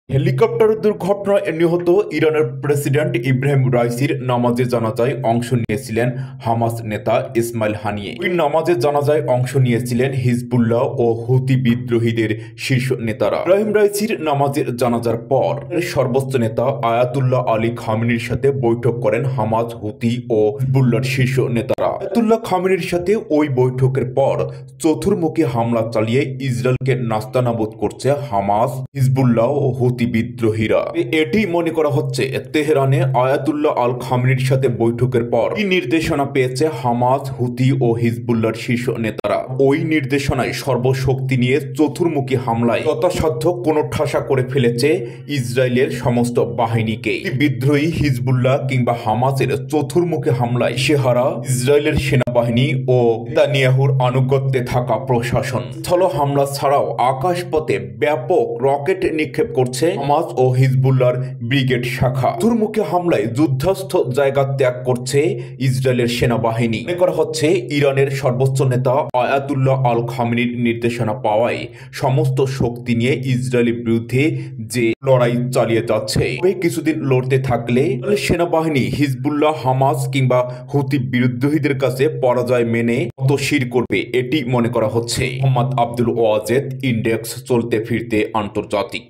Helicopter দুর্ঘটনায় নিহত ইরানের প্রেসিডেন্ট ইব্রাহিম রাইসির নামাজে জানাজায় অংশ নিয়েছিলেন হামাস নেতা ইসমাইল হানিয়ে। ওই নামাজে জানাজায় অংশ নিয়েছিলেন হিজবুল্লাহ ও হুতি বিদ্রোহীদের শীর্ষ নেতারা। ইব্রাহিম রাইসির নামাজের জানাজার পর সর্বোচ্চ নেতা আয়াতুল্লাহ আলী খামেনির সাথে বৈঠক করেন হামাস, হুতি ও হিজবুল্লাহর শীর্ষ নেতারা। আয়াতুল্লাহ খামেনির সাথে ওই বৈঠকের পর চতুর্মুখী হামলা চালিয়ে ইসরায়েলকে নাস্তানাবুদ করছে হামাস, হিজবুল্লাহ ও হুতি বিদ্রোহীরা। এটি মনে করা হচ্ছে তেহরানে আয়াতুল্লাহ আল খামেনির সাথে বৈঠকের পর এই নির্দেশনা পেয়েছে হামাস, হুতি ও হিজবুল্লাহর শীর্ষ নেতারা। ওই নির্দেশনায় সর্বশক্তি নিয়ে চতুর্মুখী হামলায় যথাসাধ্য কোণঠাসা করে ফেলেছে ইসরায়েলের সমস্ত বাহিনীকে। বিদ্রোহী হিজবুল্লাহ কিংবা হামাসের চতুর্মুখী হামলায় সেহারা ইসরায়েলের সেনাবাহিনী ও নেতানিয়াহুর আনুগত্যে থাকা প্রশাসন। স্থল হামলা ছাড়াও আকাশপথে ব্যাপক রকেট নিক্ষেপ করছে হামাস ও হিজবুল্লাহর ব্রিগেড শাখা। চতুর্মুখী হামলায় যুদ্ধস্থ জায়গা ত্যাগ করছে ইসরায়েলের সেনাবাহিনী। মনে করা হচ্ছে ইরানের সর্বোচ্চ নেতা আয়াতুল্লাহ আল খামেনির নির্দেশনা পাওয়ায় সমস্ত শক্তি নিয়ে ইসরায়েলের বিরুদ্ধে যে লড়াই চালিয়ে যাচ্ছে, কিছুদিন লড়তে থাকলে সেনাবাহিনী হিজবুল্লাহ, হামাস কিংবা হুতি বিদ্রোহীদের কাছে পরাজয় মেনে তশির করবে, এটি মনে করা হচ্ছে। মোহাম্মদ আব্দুল ওয়াজেদ, ইন্ডেক্স, চলতে ফিরতে আন্তর্জাতিক।